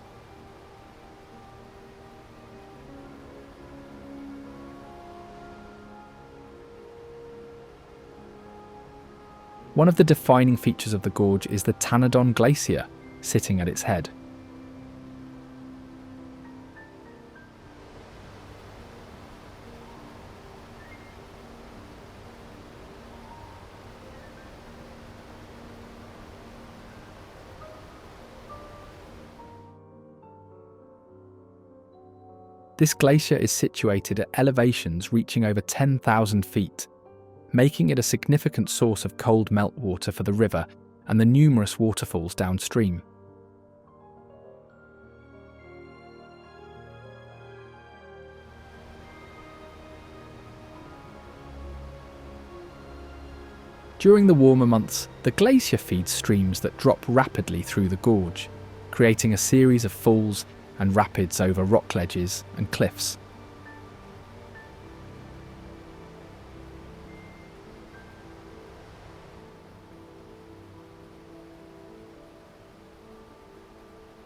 One of the defining features of the gorge is the Tanadon Glacier sitting at its head. This glacier is situated at elevations reaching over 10,000 feet, making it a significant source of cold meltwater for the river and the numerous waterfalls downstream. During the warmer months, the glacier feeds streams that drop rapidly through the gorge, creating a series of falls and rapids over rock ledges and cliffs.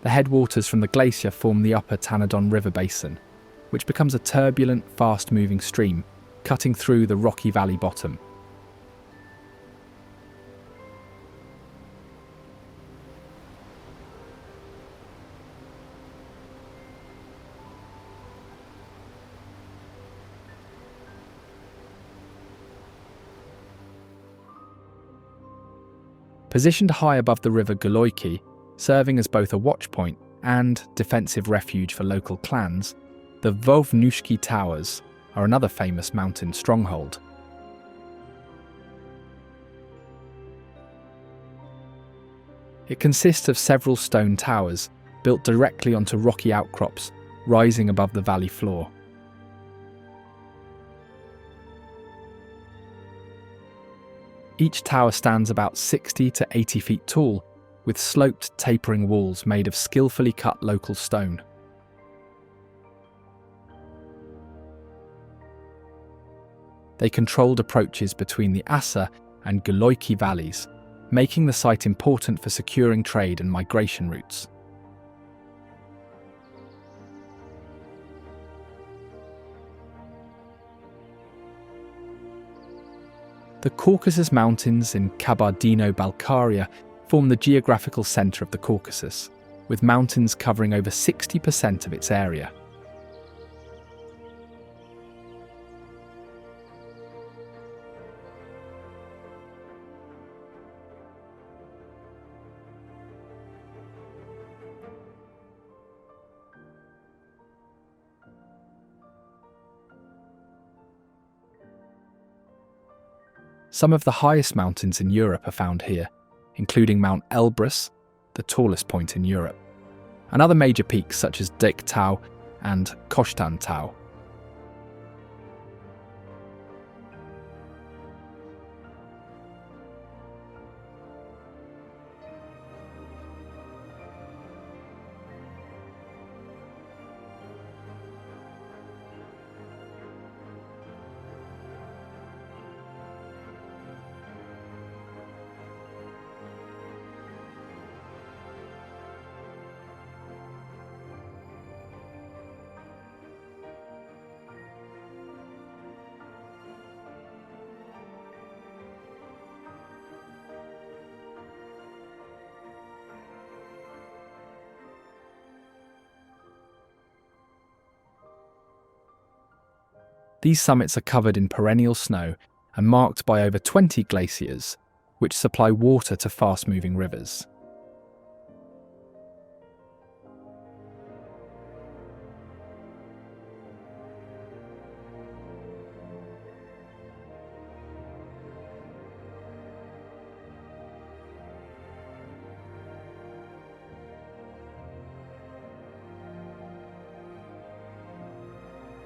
The headwaters from the glacier form the upper Tanadon River basin, which becomes a turbulent, fast-moving stream, cutting through the rocky valley bottom. Positioned high above the river Goloiki, serving as both a watch point and defensive refuge for local clans, the Vovnushki Towers are another famous mountain stronghold. It consists of several stone towers built directly onto rocky outcrops rising above the valley floor. Each tower stands about 60 to 80 feet tall, with sloped, tapering walls made of skillfully cut local stone. They controlled approaches between the Asa and Goloiki valleys, making the site important for securing trade and migration routes. The Caucasus Mountains in Kabardino-Balkaria form the geographical centre of the Caucasus, with mountains covering over 60% of its area. Some of the highest mountains in Europe are found here, including Mount Elbrus, the tallest point in Europe, and other major peaks such as Dik Tau and Koshtan Tau. These summits are covered in perennial snow and marked by over 20 glaciers, which supply water to fast-moving rivers.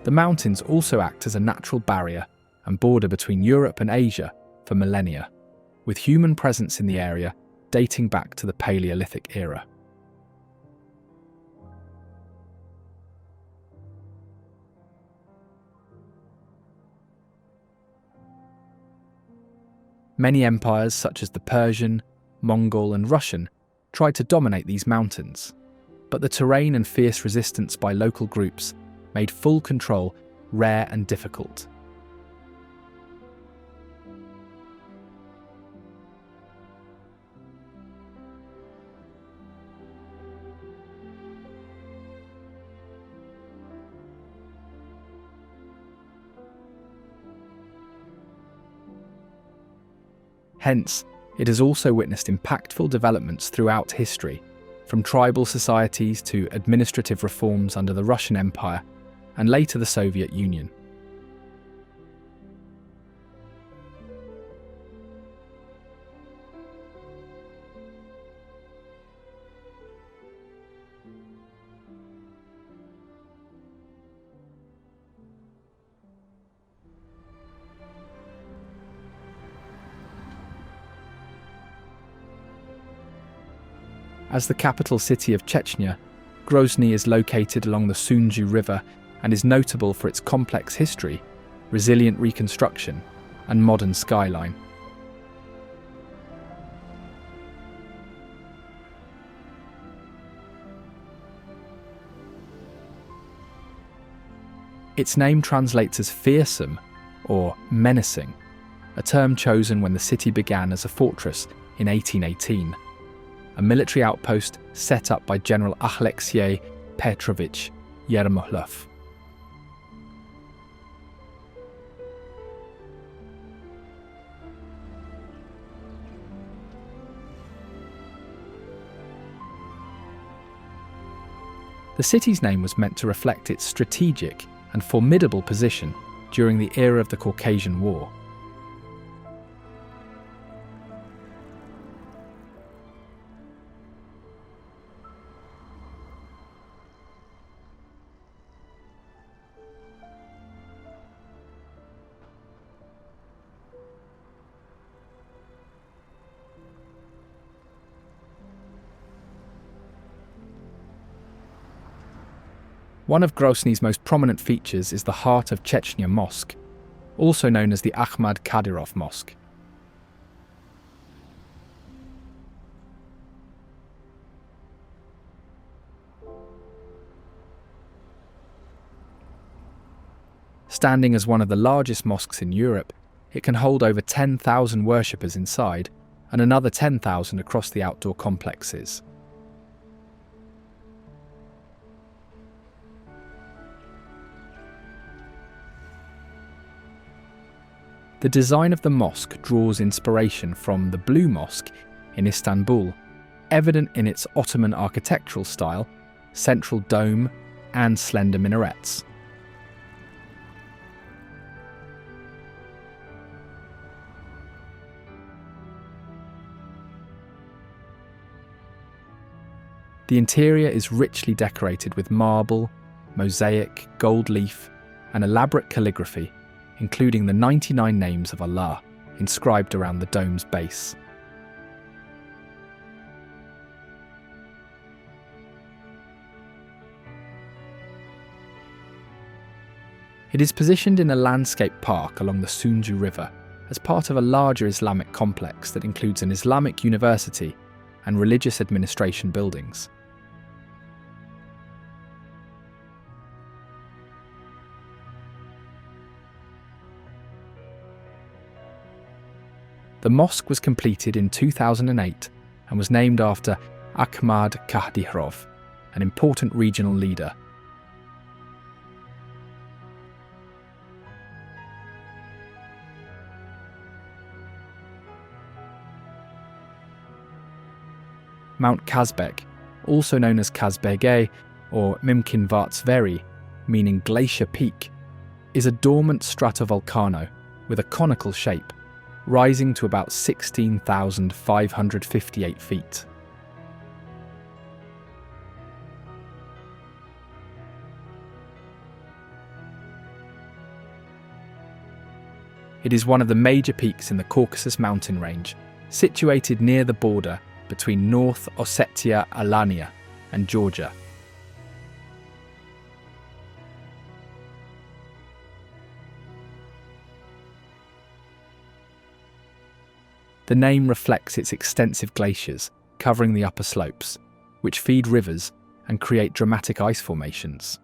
The mountains also act as a natural barrier and border between Europe and Asia for millennia, with human presence in the area dating back to the Paleolithic era. Many empires such as the Persian, Mongol and Russian tried to dominate these mountains, but the terrain and fierce resistance by local groups made full control rare and difficult. Hence, it has also witnessed impactful developments throughout history, from tribal societies to administrative reforms under the Russian Empire and later the Soviet Union. As the capital city of Chechnya, Grozny is located along the Sunju River and is notable for its complex history, resilient reconstruction, and modern skyline. Its name translates as fearsome or menacing, a term chosen when the city began as a fortress in 1818, a military outpost set up by General Alexei Petrovich Yermolov. The city's name was meant to reflect its strategic and formidable position during the era of the Caucasian War. One of Grozny's most prominent features is the Heart of Chechnya Mosque, also known as the Ahmad Kadyrov Mosque. Standing as one of the largest mosques in Europe, it can hold over 10,000 worshippers inside and another 10,000 across the outdoor complexes. The design of the mosque draws inspiration from the Blue Mosque in Istanbul, evident in its Ottoman architectural style, central dome, and slender minarets. The interior is richly decorated with marble, mosaic, gold leaf, and elaborate calligraphy, including the 99 names of Allah inscribed around the dome's base. It is positioned in a landscape park along the Sunju River as part of a larger Islamic complex that includes an Islamic university and religious administration buildings. The mosque was completed in 2008 and was named after Ahmad Kadyrov, an important regional leader. Mount Kazbek, also known as Kazbege or Mimkin Vartsveri, meaning glacier peak, is a dormant stratovolcano with a conical shape, rising to about 16,558 feet. It is one of the major peaks in the Caucasus mountain range, situated near the border between North Ossetia-Alania and Georgia. The name reflects its extensive glaciers covering the upper slopes, which feed rivers and create dramatic ice formations.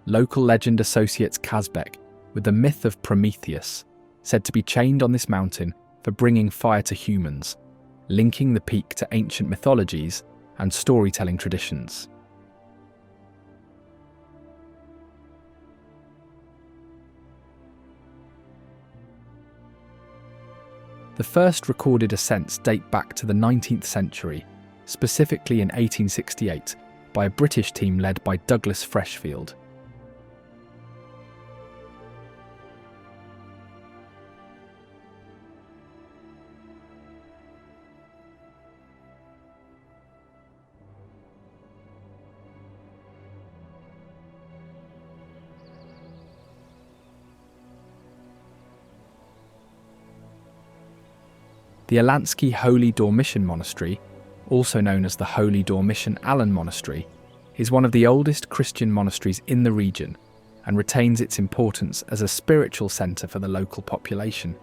Local legend associates Kazbek with the myth of Prometheus, said to be chained on this mountain for bringing fire to humans, linking the peak to ancient mythologies and storytelling traditions. The first recorded ascents date back to the 19th century, specifically in 1868, by a British team led by Douglas Freshfield. The Alansky Holy Dormition Monastery, also known as the Holy Dormition Alan Monastery, is one of the oldest Christian monasteries in the region and retains its importance as a spiritual centre for the local population.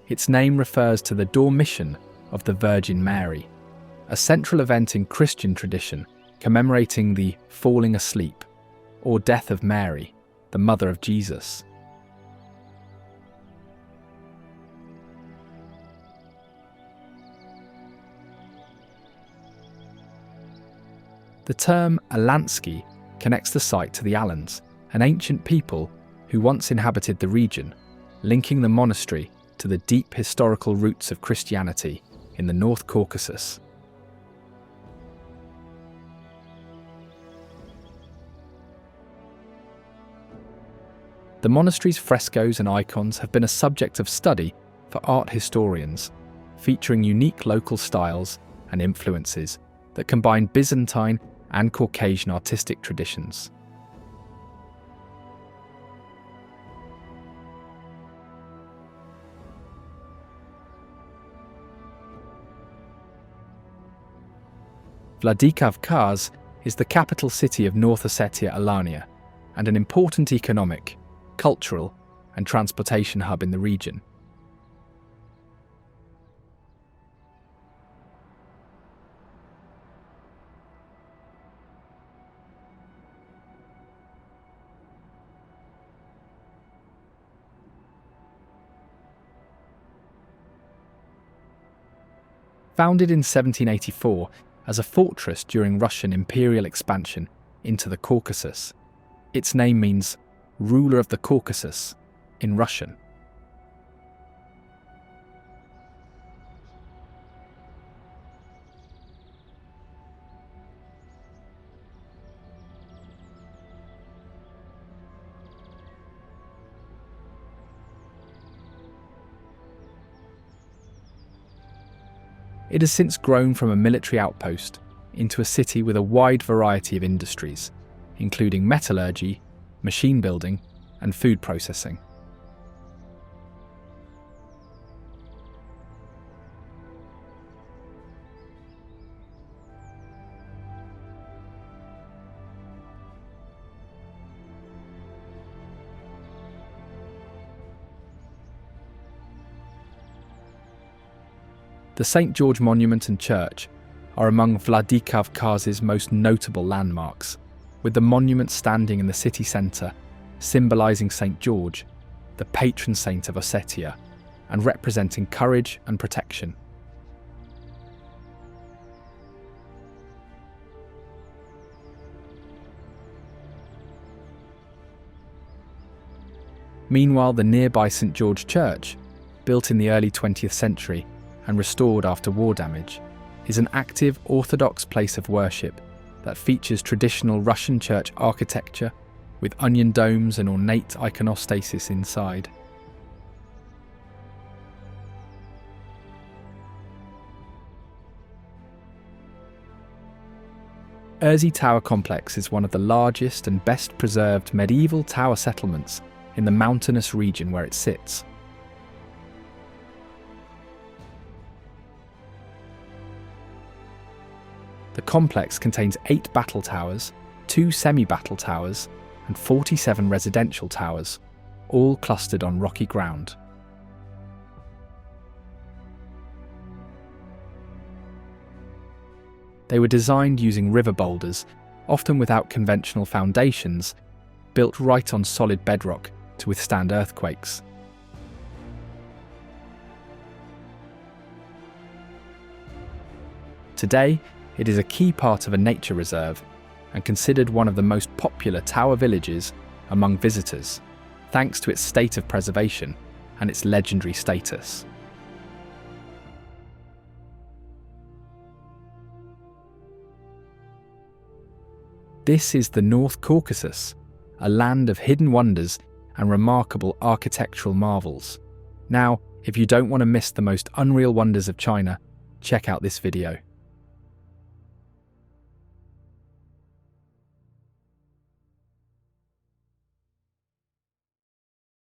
Its name refers to the Dormition of the Virgin Mary, a central event in Christian tradition commemorating the falling asleep or death of Mary, the mother of Jesus. The term Alansky connects the site to the Alans, an ancient people who once inhabited the region, linking the monastery to the deep historical roots of Christianity in the North Caucasus. The monastery's frescoes and icons have been a subject of study for art historians, featuring unique local styles and influences that combine Byzantine and Caucasian artistic traditions. Vladikavkaz is the capital city of North Ossetia-Alania and an important economic, cultural, and transportation hub in the region. Founded in 1784 as a fortress during Russian imperial expansion into the Caucasus, Its name means ruler of the Caucasus in Russian. It has since grown from a military outpost into a city with a wide variety of industries, including metallurgy, machine building, and food processing. The St. George Monument and Church are among Vladikavkaz's most notable landmarks, with the monument standing in the city centre, symbolising St. George, the patron saint of Ossetia, and representing courage and protection. Meanwhile, the nearby St. George Church, built in the early 20th century and restored after war damage, is an active Orthodox place of worship that features traditional Russian church architecture with onion domes and ornate iconostasis inside. Urzy Tower Complex is one of the largest and best preserved medieval tower settlements in the mountainous region where it sits. The complex contains 8 battle towers, 2 semi-battle towers, and 47 residential towers, all clustered on rocky ground. They were designed using river boulders, often without conventional foundations, built right on solid bedrock to withstand earthquakes. Today, it is a key part of a nature reserve and considered one of the most popular tower villages among visitors, thanks to its state of preservation and its legendary status. This is the North Caucasus, a land of hidden wonders and remarkable architectural marvels. Now, if you don't want to miss the most unreal wonders of China, check out this video.